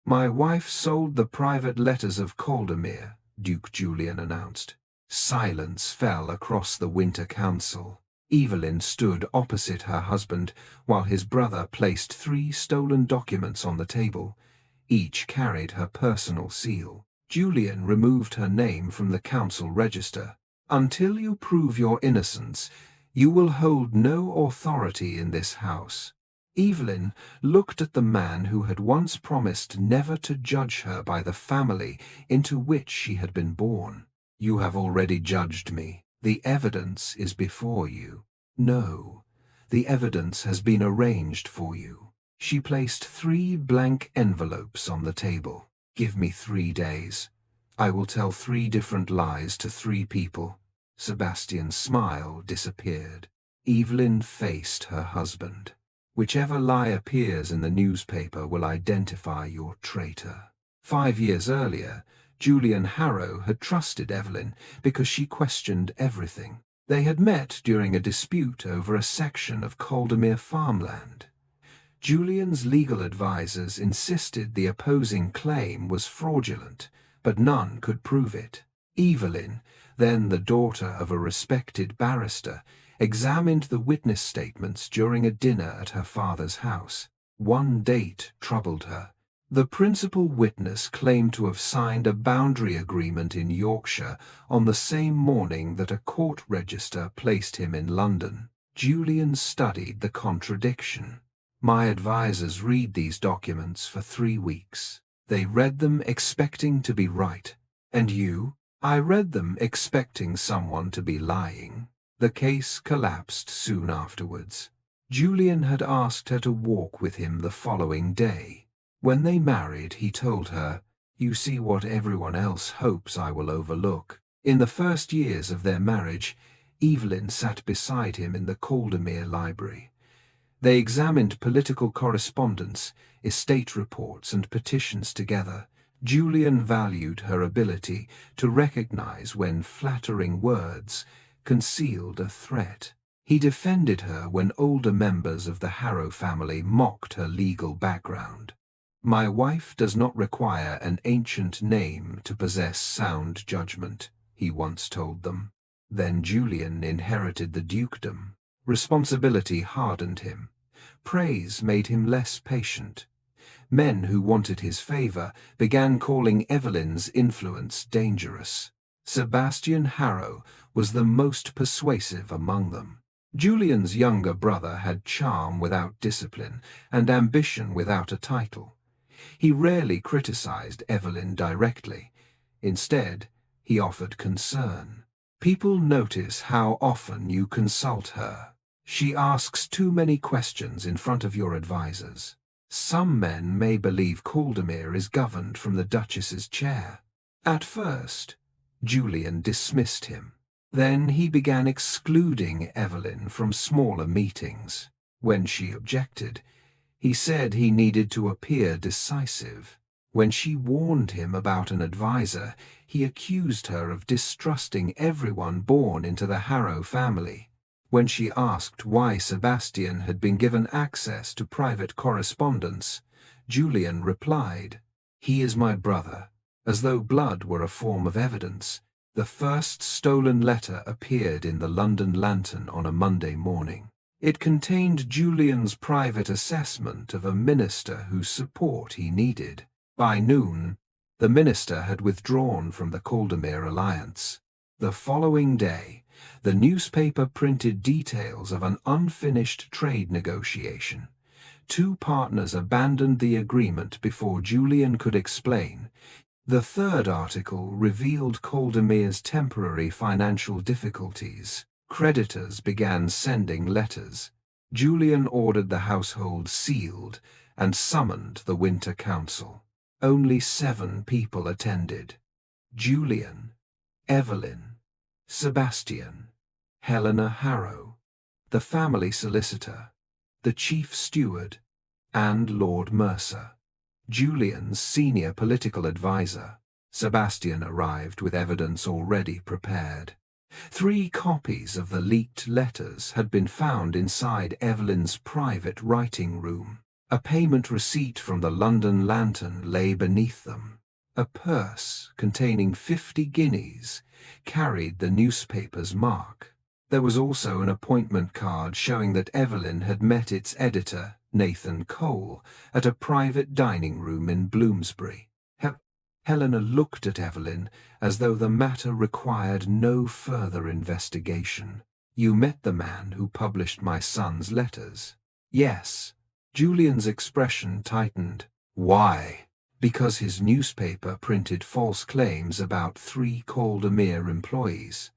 "My wife sold the private letters of Caldermere," Duke Julian announced. Silence fell across the Winter Council. Evelyn stood opposite her husband, while his brother placed 3 stolen documents on the table. Each carried her personal seal. Julian removed her name from the council register. "Until you prove your innocence, you will hold no authority in this house." Evelyn looked at the man who had once promised never to judge her by the family into which she had been born. "You have already judged me. The evidence is before you." "No, the evidence has been arranged for you." She placed 3 blank envelopes on the table. "Give me 3 days. I will tell 3 different lies to 3 people." Sebastian's smile disappeared. Evelyn faced her husband. "Whichever lie appears in the newspaper will identify your traitor." 5 years earlier, Julian Harrow had trusted Evelyn because she questioned everything. They had met during a dispute over a section of Caldermere farmland. Julian's legal advisers insisted the opposing claim was fraudulent, but none could prove it. Evelyn, then the daughter of a respected barrister, examined the witness statements during a dinner at her father's house. One date troubled her. The principal witness claimed to have signed a boundary agreement in Yorkshire on the same morning that a court register placed him in London. Julian studied the contradiction. "My advisers read these documents for 3 weeks. They read them expecting to be right. And you?" "I read them expecting someone to be lying." The case collapsed soon afterwards. Julian had asked her to walk with him the following day. When they married, he told her, "You see what everyone else hopes I will overlook." In the first years of their marriage, Evelyn sat beside him in the Caldermere library. They examined political correspondence, estate reports, and petitions together. Julian valued her ability to recognize when flattering words concealed a threat. He defended her when older members of the Harrow family mocked her legal background. "My wife does not require an ancient name to possess sound judgment," he once told them. Then Julian inherited the dukedom. Responsibility hardened him. Praise made him less patient. Men who wanted his favor began calling Evelyn's influence dangerous. Sebastian Harrow was the most persuasive among them. Julian's younger brother had charm without discipline and ambition without a title. He rarely criticized Evelyn directly. Instead, he offered concern. "People notice how often you consult her. She asks too many questions in front of your advisers. Some men may believe Caldermere is governed from the Duchess's chair." At first, Julian dismissed him. Then he began excluding Evelyn from smaller meetings. When she objected, he said he needed to appear decisive. When she warned him about an adviser, he accused her of distrusting everyone born into the Harrow family. When she asked why Sebastian had been given access to private correspondence, Julian replied, "He is my brother," as though blood were a form of evidence. The first stolen letter appeared in the London Lantern on a Monday morning. It contained Julian's private assessment of a minister whose support he needed. By noon, the minister had withdrawn from the Caldermere alliance. The following day, the newspaper printed details of an unfinished trade negotiation. 2 partners abandoned the agreement before Julian could explain. The 3rd article revealed Caldermere's temporary financial difficulties. Creditors began sending letters. Julian ordered the household sealed and summoned the Winter Council. Only 7 people attended: Julian, Evelyn, Sebastian, Helena Harrow, the family solicitor, the chief steward, and Lord Mercer, Julian's senior political adviser. Sebastian arrived with evidence already prepared. 3 copies of the leaked letters had been found inside Evelyn's private writing room. A payment receipt from the London Lantern lay beneath them. A purse containing 50 guineas carried the newspaper's mark. There was also an appointment card showing that Evelyn had met its editor, Nathan Cole, at a private dining room in Bloomsbury. Helena looked at Evelyn as though the matter required no further investigation. "You met the man who published my son's letters?" "Yes." Julian's expression tightened. "Why?" "Because his newspaper printed false claims about 3 Caldermere employees.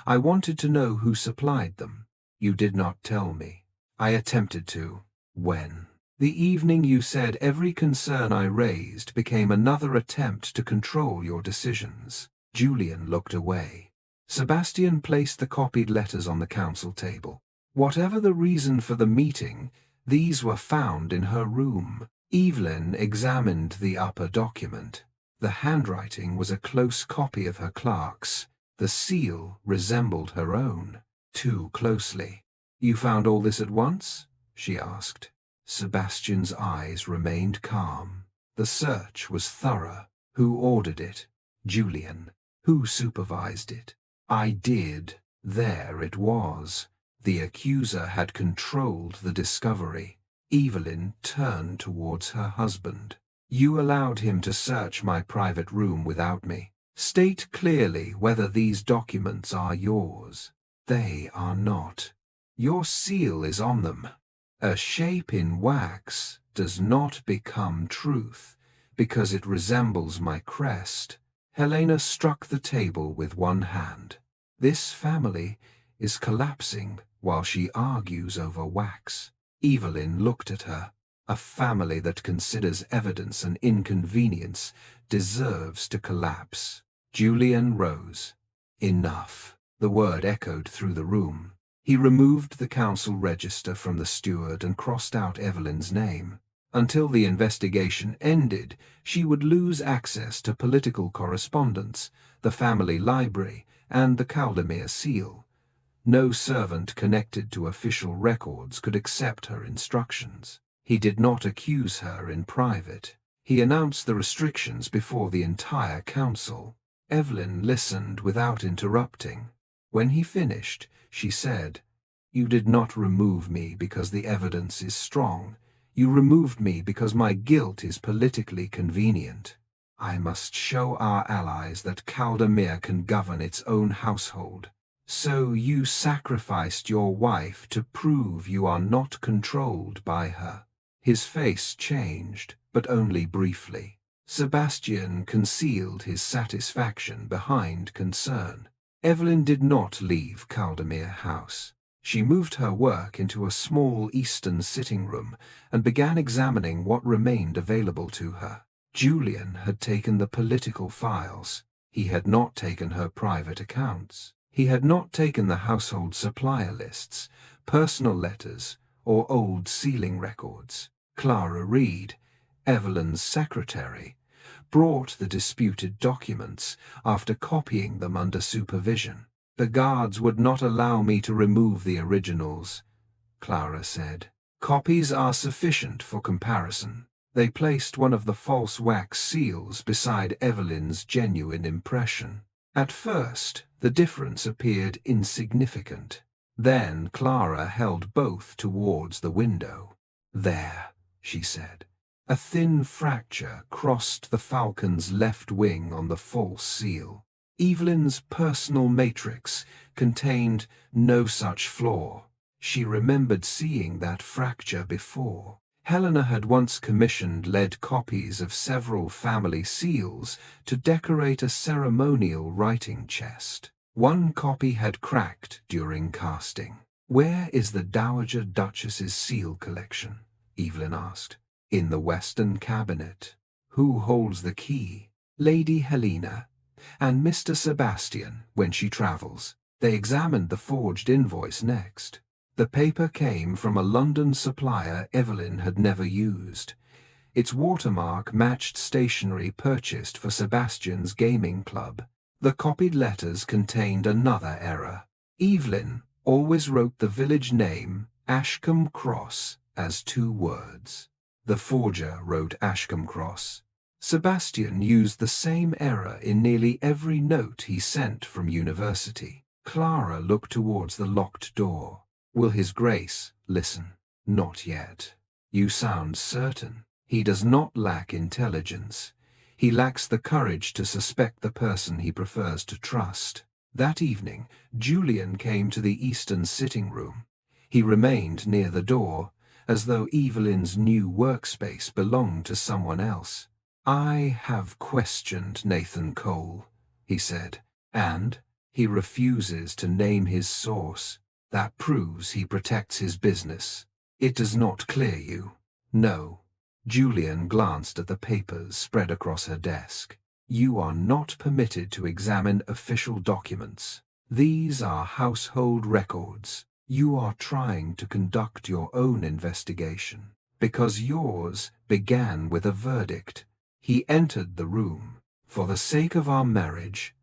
I wanted to know who supplied them. You did not tell me." "I attempted to." "When?" "The evening you said every concern I raised became another attempt to control your decisions." Julian looked away. Sebastian placed the copied letters on the council table. Whatever the reason for the meeting, these were found in her room. Evelyn examined the upper document. The handwriting was a close copy of her clerk's. The seal resembled her own, too closely. "You found all this at once?" she asked. Sebastian's eyes remained calm. "The search was thorough. Who ordered it?" "Julian." "Who supervised it?" "I did." There it was. The accuser had controlled the discovery. Evelyn turned towards her husband. "You allowed him to search my private room without me. State clearly whether these documents are yours." "They are not." "Your seal is on them. A shape in wax does not become truth because it resembles my crest." Helena struck the table with one hand. "This family is collapsing while she argues over wax." Evelyn looked at her. "A family that considers evidence an inconvenience deserves to collapse." Julian rose. "Enough." The word echoed through the room. He removed the council register from the steward and crossed out Evelyn's name. Until the investigation ended, she would lose access to political correspondence, the family library, and the Caldermere seal. No servant connected to official records could accept her instructions. He did not accuse her in private. He announced the restrictions before the entire council. Evelyn listened without interrupting. When he finished, she said, "You did not remove me because the evidence is strong. You removed me because my guilt is politically convenient. I must show our allies that Caldermere can govern its own household. So you sacrificed your wife to prove you are not controlled by her." His face changed, but only briefly. Sebastian concealed his satisfaction behind concern. Evelyn did not leave Caldermere House. She moved her work into a small eastern sitting room and began examining what remained available to her. Julian had taken the political files. He had not taken her private accounts. He had not taken the household supplier lists, personal letters, or old sealing records. Clara Reed, Evelyn's secretary, brought the disputed documents after copying them under supervision. "The guards would not allow me to remove the originals," Clara said. "Copies are sufficient for comparison." They placed one of the false wax seals beside Evelyn's genuine impression. At first, the difference appeared insignificant. Then Clara held both towards the window. "There," she said. A thin fracture crossed the falcon's left wing on the false seal. Evelyn's personal matrix contained no such flaw. She remembered seeing that fracture before. Helena had once commissioned lead copies of several family seals to decorate a ceremonial writing chest. One copy had cracked during casting. "Where is the Dowager Duchess's seal collection?" Evelyn asked. "In the Western Cabinet." "Who holds the key?" "Lady Helena and Mr. Sebastian when she travels." They examined the forged invoice next. The paper came from a London supplier Evelyn had never used. Its watermark matched stationery purchased for Sebastian's gaming club. The copied letters contained another error. Evelyn always wrote the village name, Ashcombe Cross, as 2 words. The forger wrote Ashcombe-Cross. Sebastian used the same error in nearly every note he sent from university. Clara looked towards the locked door. Will His Grace listen? Not yet. You sound certain. He does not lack intelligence. He lacks the courage to suspect the person he prefers to trust. That evening, Julian came to the eastern sitting room. He remained near the door, as though Evelyn's new workspace belonged to someone else. I have questioned Nathan Cole, he said, and he refuses to name his source. That proves he protects his business. It does not clear you. No. Julian glanced at the papers spread across her desk. You are not permitted to examine official documents. These are household records. You are trying to conduct your own investigation, because yours began with a verdict. He entered the room. For the sake of our marriage,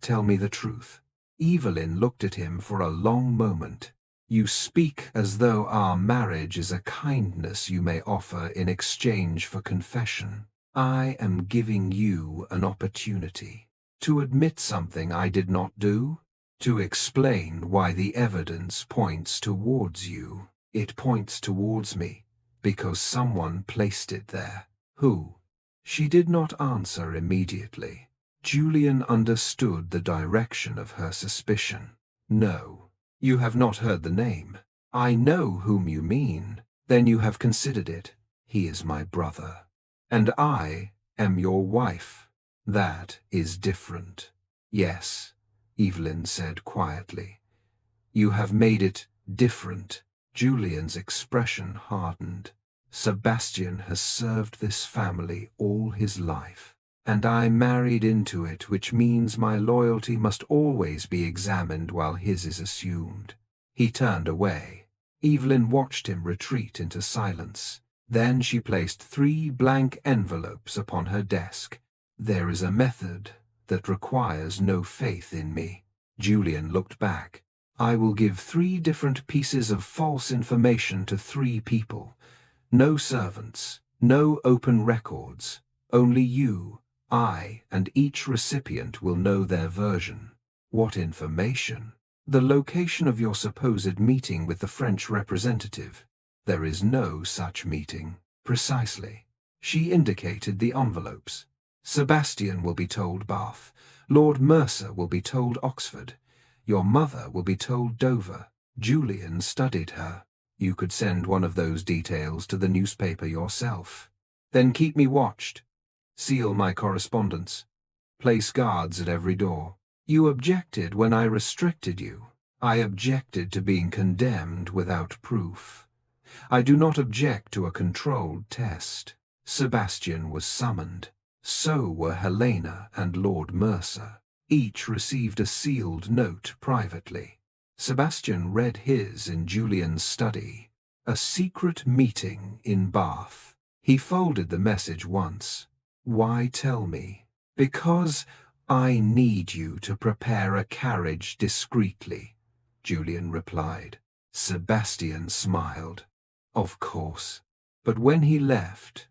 tell me the truth. Evelyn looked at him for a long moment. You speak as though our marriage is a kindness you may offer in exchange for confession. I am giving you an opportunity to admit something I did not do, to explain why the evidence points towards you. It points towards me because someone placed it there. Who? She did not answer immediately. Julian understood the direction of her suspicion. No, you have not heard the name. I know whom you mean. Then you have considered it. He is my brother. And I am your wife. That is different. Yes, Evelyn said quietly. You have made it different. Julian's expression hardened. Sebastian has served this family all his life, and I married into it, which means my loyalty must always be examined while his is assumed. He turned away. Evelyn watched him retreat into silence. Then she placed 3 blank envelopes upon her desk. There is a method that requires no faith in me. Julian looked back. I will give 3 different pieces of false information to 3 people. No servants, no open records. Only you, I, and each recipient will know their version. What information? The location of your supposed meeting with the French representative. There is no such meeting. Precisely. She indicated the envelopes. Sebastian will be told Bath. Lord Mercer will be told Oxford. Your mother will be told Dover. Julian studied her. You could send one of those details to the newspaper yourself. Then keep me watched. Seal my correspondence. Place guards at every door. You objected when I restricted you. I objected to being condemned without proof. I do not object to a controlled test. Sebastian was summoned. So were Helena and Lord Mercer. Each received a sealed note privately. Sebastian read his in Julian's study. A secret meeting in Bath. He folded the message once. Why tell me? Because I need you to prepare a carriage discreetly, Julian replied. Sebastian smiled. Of course. But when he left,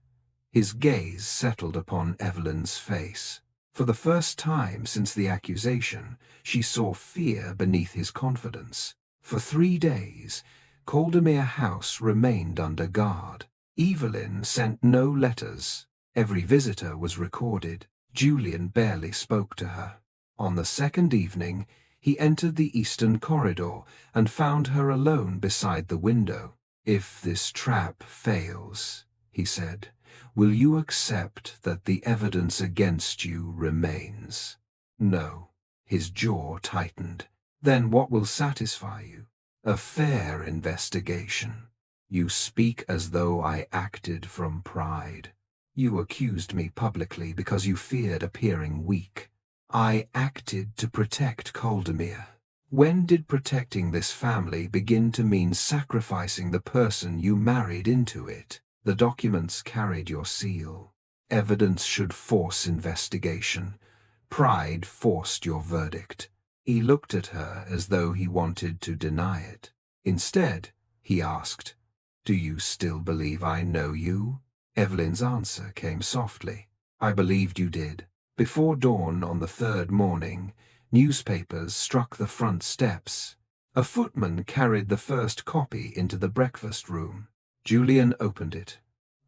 his gaze settled upon Evelyn's face. For the first time since the accusation, she saw fear beneath his confidence. For 3 days, Caldermere House remained under guard. Evelyn sent no letters. Every visitor was recorded. Julian barely spoke to her. On the 2nd evening, he entered the eastern corridor and found her alone beside the window. If this trap fails, he said, will you accept that the evidence against you remains? No. His jaw tightened. Then what will satisfy you? A fair investigation. You speak as though I acted from pride. You accused me publicly because you feared appearing weak. I acted to protect Caldermere. When did protecting this family begin to mean sacrificing the person you married into it? The documents carried your seal. Evidence should force investigation. Pride forced your verdict. He looked at her as though he wanted to deny it. Instead, he asked, do you still believe I know you? Evelyn's answer came softly. I believed you did. Before dawn on the third morning, newspapers struck the front steps. A footman carried the first copy into the breakfast room. Julian opened it.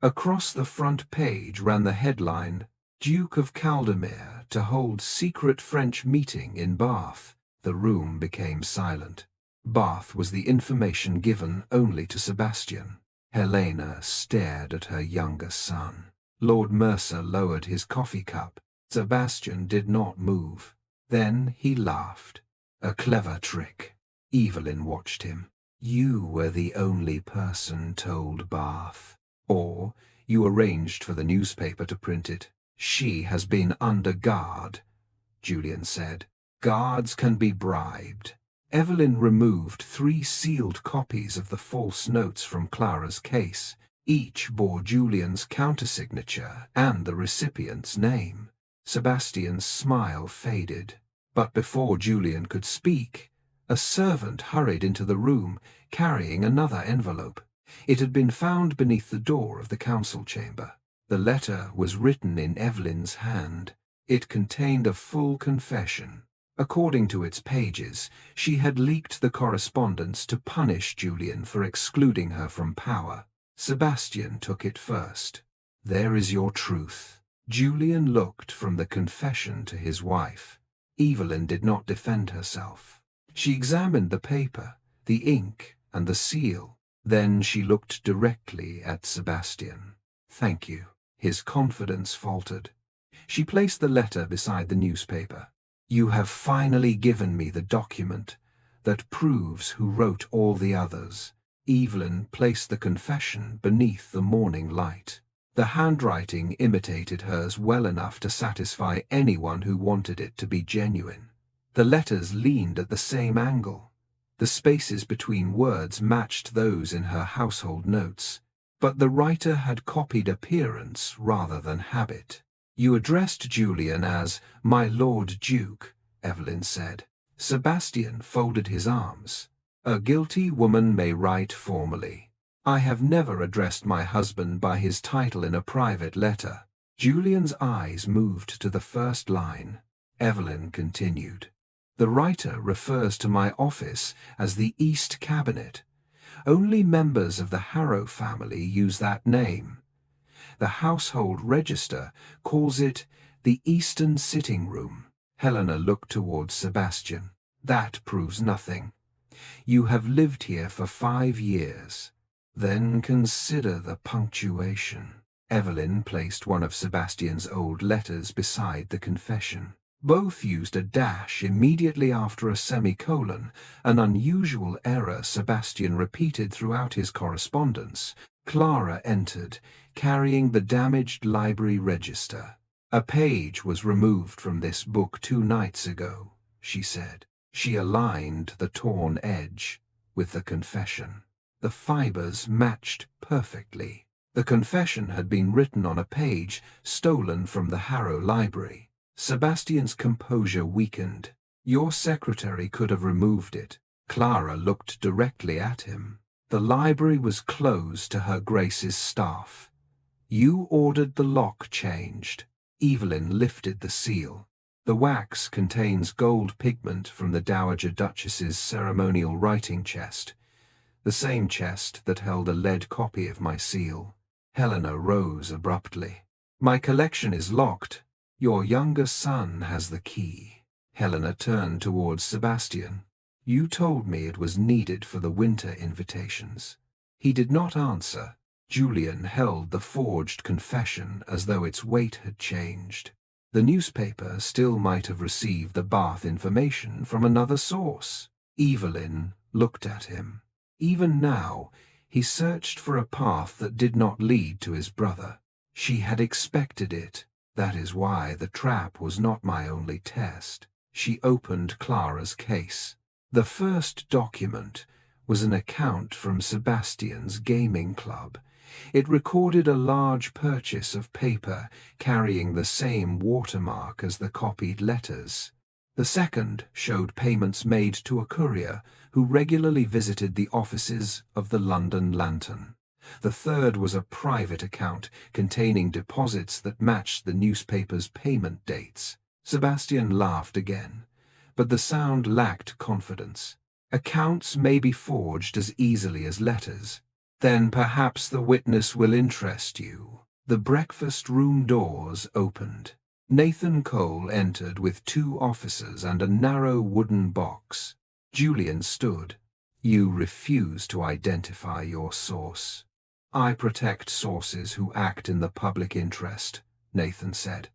Across the front page ran the headline, Duke of Caldermere to hold secret French meeting in Bath. The room became silent. Bath was the information given only to Sebastian. Helena stared at her younger son. Lord Mercer lowered his coffee cup. Sebastian did not move. Then he laughed. A clever trick. Evelyn watched him. You were the only person told Bath. Or you arranged for the newspaper to print it. She has been under guard, Julian said. Guards can be bribed. Evelyn removed 3 sealed copies of the false notes from Clara's case. Each bore Julian's countersignature and the recipient's name. Sebastian's smile faded. But before Julian could speak, a servant hurried into the room, carrying another envelope. It had been found beneath the door of the council chamber. The letter was written in Evelyn's hand. It contained a full confession. According to its pages, she had leaked the correspondence to punish Julian for excluding her from power. Sebastian took it first. There is your truth. Julian looked from the confession to his wife. Evelyn did not defend herself. She examined the paper, the ink, and the seal. Then she looked directly at Sebastian. Thank you. His confidence faltered. She placed the letter beside the newspaper. You have finally given me the document that proves who wrote all the others. Evelyn placed the confession beneath the morning light. The handwriting imitated hers well enough to satisfy anyone who wanted it to be genuine. The letters leaned at the same angle. The spaces between words matched those in her household notes. But the writer had copied appearance rather than habit. You addressed Julian as my Lord Duke, Evelyn said. Sebastian folded his arms. A guilty woman may write formally. I have never addressed my husband by his title in a private letter. Julian's eyes moved to the first line. Evelyn continued. The writer refers to my office as the East Cabinet. Only members of the Harrow family use that name. The household register calls it the Eastern Sitting Room. Helena looked towards Sebastian. That proves nothing. You have lived here for 5 years. Then consider the punctuation. Evelyn placed one of Sebastian's old letters beside the confession. Both used a dash immediately after a semicolon, an unusual error Sebastian repeated throughout his correspondence. Clara entered, carrying the damaged library register. A page was removed from this book 2 nights ago, she said. She aligned the torn edge with the confession. The fibers matched perfectly. The confession had been written on a page stolen from the Harrow library. Sebastian's composure weakened. Your secretary could have removed it. Clara looked directly at him. The library was closed to her Grace's staff. You ordered the lock changed. Evelyn lifted the seal. The wax contains gold pigment from the Dowager Duchess's ceremonial writing chest, the same chest that held a lead copy of my seal. Helena rose abruptly. My collection is locked. Your younger son has the key. Helena turned towards Sebastian. You told me it was needed for the winter invitations. He did not answer. Julian held the forged confession as though its weight had changed. The newspaper still might have received the Bath information from another source. Evelyn looked at him. Even now, he searched for a path that did not lead to his brother. She had expected it. That is why the trap was not my only test. She opened Clara's case. The first document was an account from Sebastian's gaming club. It recorded a large purchase of paper carrying the same watermark as the copied letters. The second showed payments made to a courier who regularly visited the offices of the London Lantern. The third was a private account containing deposits that matched the newspaper's payment dates. Sebastian laughed again, but the sound lacked confidence. Accounts may be forged as easily as letters. Then perhaps the witness will interest you. The breakfast room doors opened. Nathan Cole entered with 2 officers and a narrow wooden box. Julian stood. You refuse to identify your source. I protect sources who act in the public interest, Nathan said.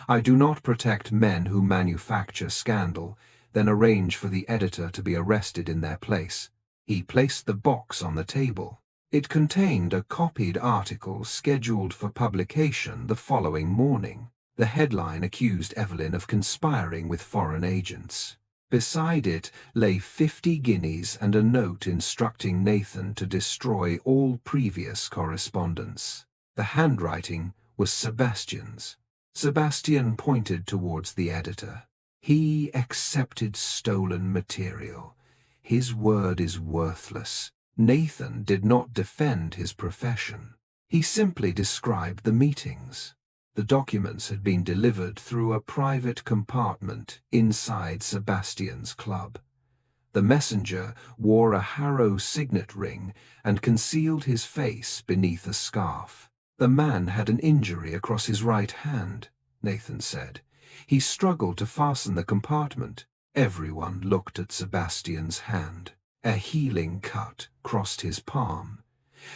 I do not protect men who manufacture scandal, then arrange for the editor to be arrested in their place. He placed the box on the table. It contained a copied article scheduled for publication the following morning. The headline accused Evelyn of conspiring with foreign agents. Beside it lay 50 guineas and a note instructing Nathan to destroy all previous correspondence. The handwriting was Sebastian's. Sebastian pointed towards the editor. He accepted stolen material. His word is worthless. Nathan did not defend his profession. He simply described the meetings. The documents had been delivered through a private compartment inside Sebastian's club. The messenger wore a Harrow signet ring and concealed his face beneath a scarf. The man had an injury across his right hand, Nathan said. He struggled to fasten the compartment. Everyone looked at Sebastian's hand. A healing cut crossed his palm,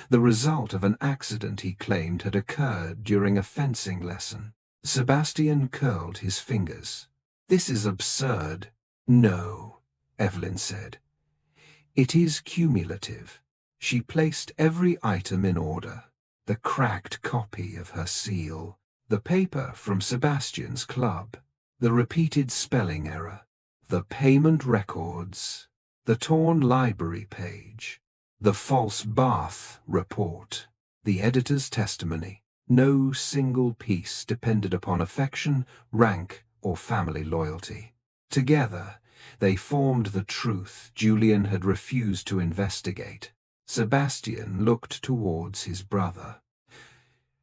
the result of an accident he claimed had occurred during a fencing lesson. Sebastian curled his fingers. This is absurd. No, Evelyn said. It is cumulative. She placed every item in order. The cracked copy of her seal, the paper from Sebastian's club, the repeated spelling error, the payment records, the torn library page, the false bath report, the editor's testimony. No single piece depended upon affection, rank, or family loyalty. Together, they formed the truth Julian had refused to investigate. Sebastian looked towards his brother.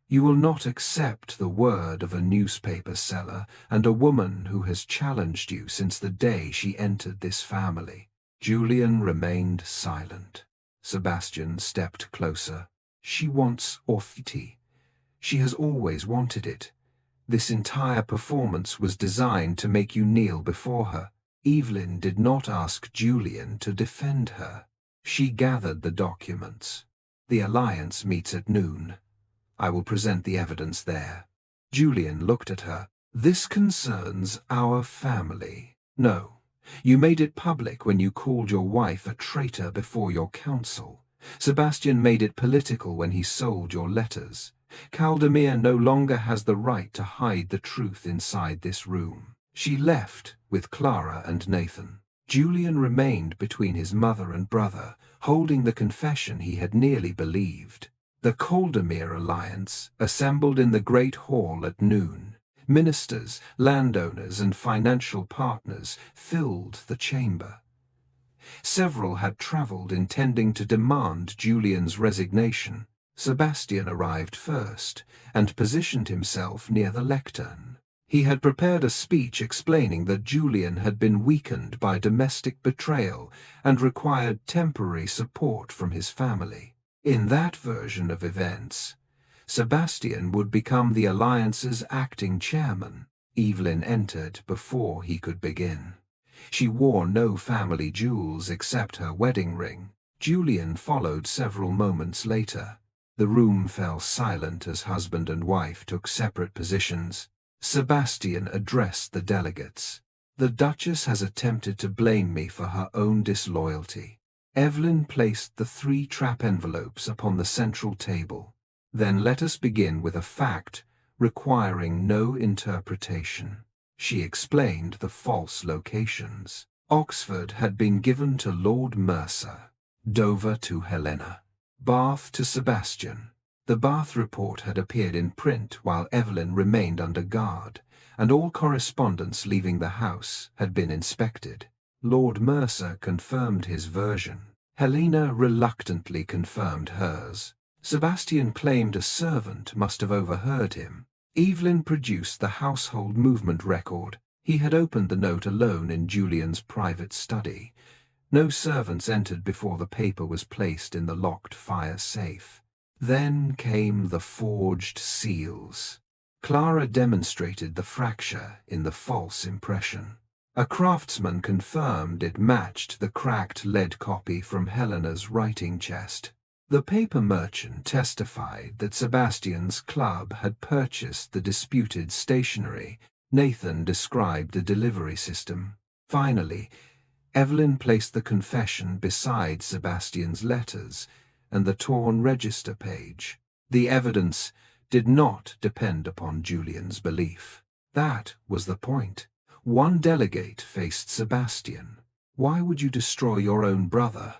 You will not accept the word of a newspaper seller and a woman who has challenged you since the day she entered this family. Julian remained silent. Sebastian stepped closer. She wants authority. She has always wanted it. This entire performance was designed to make you kneel before her. Evelyn did not ask Julian to defend her. She gathered the documents. The alliance meets at noon. I will present the evidence there. Julian looked at her. This concerns our family. No. You made it public when you called your wife a traitor before your council. Sebastian made it political when he sold your letters. Caldermere no longer has the right to hide the truth inside this room. She left with Clara and Nathan. Julian remained between his mother and brother, holding the confession he had nearly believed. The Caldermere alliance assembled in the great hall at noon. Ministers, landowners, and financial partners filled the chamber. Several had travelled intending to demand Julian's resignation. Sebastian arrived first and positioned himself near the lectern. He had prepared a speech explaining that Julian had been weakened by domestic betrayal and required temporary support from his family. In that version of events, Sebastian would become the alliance's acting chairman. Evelyn entered before he could begin. She wore no family jewels except her wedding ring. Julian followed several moments later. The room fell silent as husband and wife took separate positions. Sebastian addressed the delegates. The Duchess has attempted to blame me for her own disloyalty. Evelyn placed the 3 trap envelopes upon the central table. Then let us begin with a fact requiring no interpretation. She explained the false locations. Oxford had been given to Lord Mercer, Dover to Helena, Bath to Sebastian. The Bath report had appeared in print while Evelyn remained under guard, and all correspondence leaving the house had been inspected. Lord Mercer confirmed his version. Helena reluctantly confirmed hers. Sebastian claimed a servant must have overheard him. Evelyn produced the household movement record. He had opened the note alone in Julian's private study. No servants entered before the paper was placed in the locked fire safe. Then came the forged seals. Clara demonstrated the fracture in the false impression. A craftsman confirmed it matched the cracked lead copy from Helena's writing chest. The paper merchant testified that Sebastian's club had purchased the disputed stationery. Nathan described the delivery system. Finally, Evelyn placed the confession beside Sebastian's letters and the torn register page. The evidence did not depend upon Julian's belief. That was the point. One delegate faced Sebastian. Why would you destroy your own brother?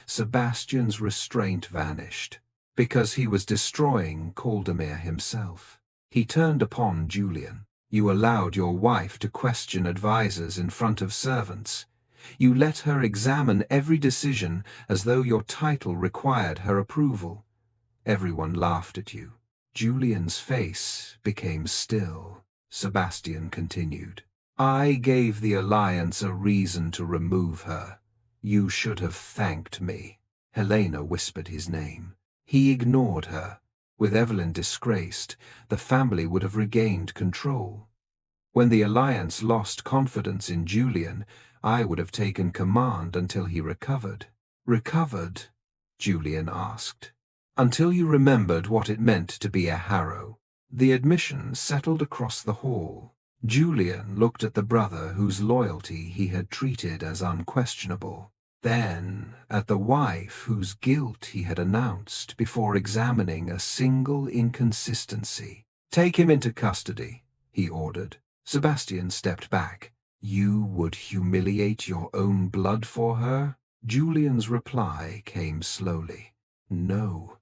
Sebastian's restraint vanished, because he was destroying Caldermere himself. He turned upon Julian. You allowed your wife to question advisers in front of servants. You let her examine every decision as though your title required her approval. Everyone laughed at you. Julian's face became still. Sebastian continued. I gave the Alliance a reason to remove her. You should have thanked me. Helena whispered his name. He ignored her. With Evelyn disgraced, the family would have regained control. When the Alliance lost confidence in Julian, I would have taken command until he recovered. Recovered? Julian asked. Until you remembered what it meant to be a Harrow. The admission settled across the hall. Julian looked at the brother whose loyalty he had treated as unquestionable, then at the wife whose guilt he had announced before examining a single inconsistency. Take him into custody, he ordered. Sebastian stepped back. You would humiliate your own blood for her? Julian's reply came slowly. No.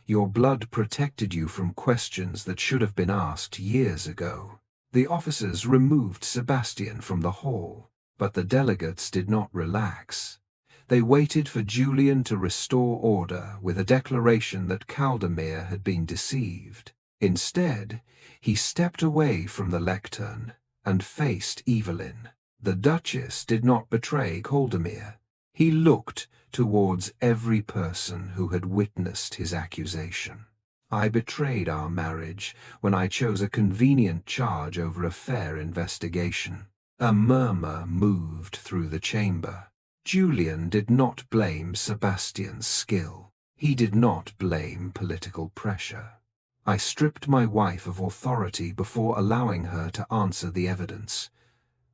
Your blood protected you from questions that should have been asked years ago. The officers removed Sebastian from the hall, but the delegates did not relax. They waited for Julian to restore order with a declaration that Caldermere had been deceived. Instead, he stepped away from the lectern and faced Evelyn. The Duchess did not betray Caldermere. He looked towards every person who had witnessed his accusation. I betrayed our marriage when I chose a convenient charge over a fair investigation. A murmur moved through the chamber. Julian did not blame Sebastian's skill. He did not blame political pressure. I stripped my wife of authority before allowing her to answer the evidence.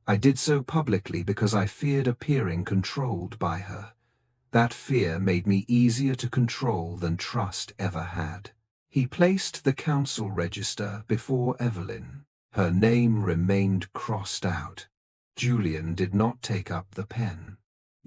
I did so publicly because I feared appearing controlled by her. That fear made me easier to control than trust ever had. He placed the council register before Evelyn. Her name remained crossed out. Julian did not take up the pen.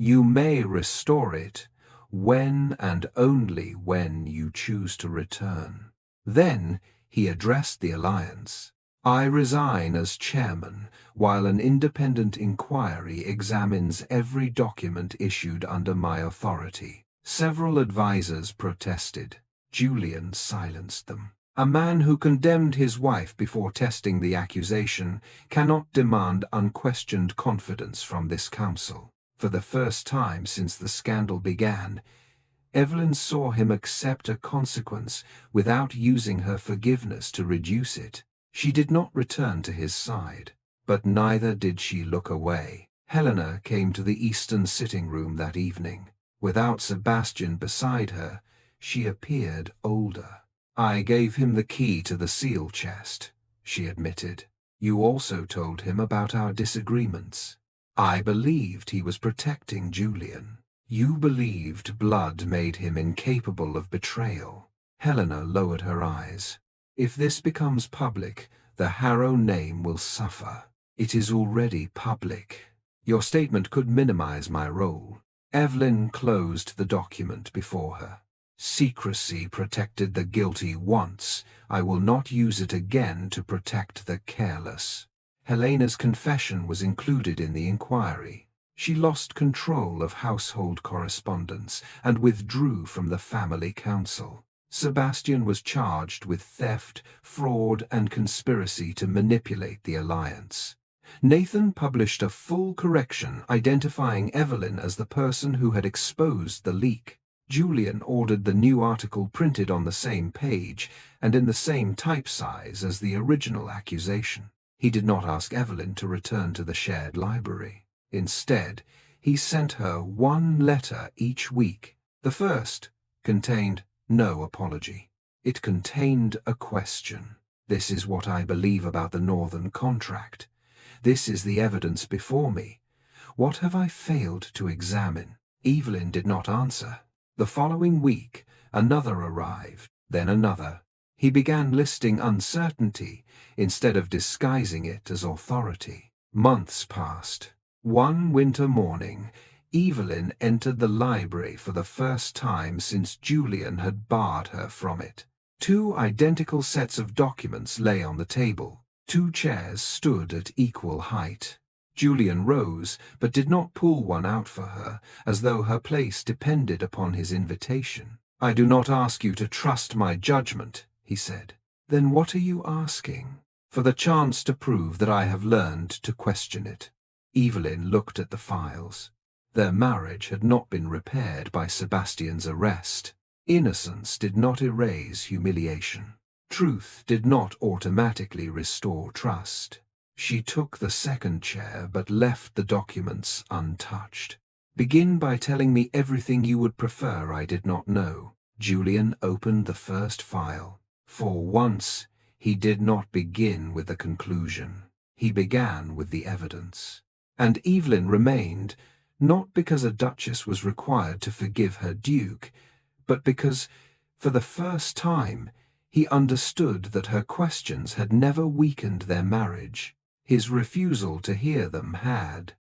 You may restore it when and only when you choose to return. Then he addressed the Alliance. I resign as chairman while an independent inquiry examines every document issued under my authority. Several advisers protested. Julian silenced them. A man who condemned his wife before testing the accusation cannot demand unquestioned confidence from this council. For the first time since the scandal began, Evelyn saw him accept a consequence without using her forgiveness to reduce it. She did not return to his side, but neither did she look away. Helena came to the eastern sitting room that evening. Without Sebastian beside her, she appeared older. I gave him the key to the seal chest, she admitted. You also told him about our disagreements. I believed he was protecting Julian. You believed blood made him incapable of betrayal. Helena lowered her eyes. If this becomes public, the Harrow name will suffer. It is already public. Your statement could minimize my role. Evelyn closed the document before her. Secrecy protected the guilty once. I will not use it again to protect the careless. Helena's confession was included in the inquiry. She lost control of household correspondence and withdrew from the family council. Sebastian was charged with theft, fraud, and conspiracy to manipulate the alliance. Nathan published a full correction identifying Evelyn as the person who had exposed the leak. Julian ordered the new article printed on the same page and in the same type size as the original accusation. He did not ask Evelyn to return to the shared library. Instead, he sent her one letter each week. The first contained no apology. It contained a question. "This is what I believe about the Northern Contract. This is the evidence before me. What have I failed to examine?" Evelyn did not answer. The following week, another arrived, then another. He began listing uncertainty instead of disguising it as authority. Months passed. One winter morning, Evelyn entered the library for the first time since Julian had barred her from it. Two identical sets of documents lay on the table. Two chairs stood at equal height. Julian rose, but did not pull one out for her, as though her place depended upon his invitation. "I do not ask you to trust my judgment," he said. "Then what are you asking?" "For the chance to prove that I have learned to question it." Evelyn looked at the files. Their marriage had not been repaired by Sebastian's arrest. Innocence did not erase humiliation. Truth did not automatically restore trust. She took the second chair but left the documents untouched. "Begin by telling me everything you would prefer I did not know." Julian opened the first file. For once, he did not begin with the conclusion. He began with the evidence. And Evelyn remained, not because a duchess was required to forgive her duke, but because, for the first time, he understood that her questions had never weakened their marriage. His refusal to hear them had.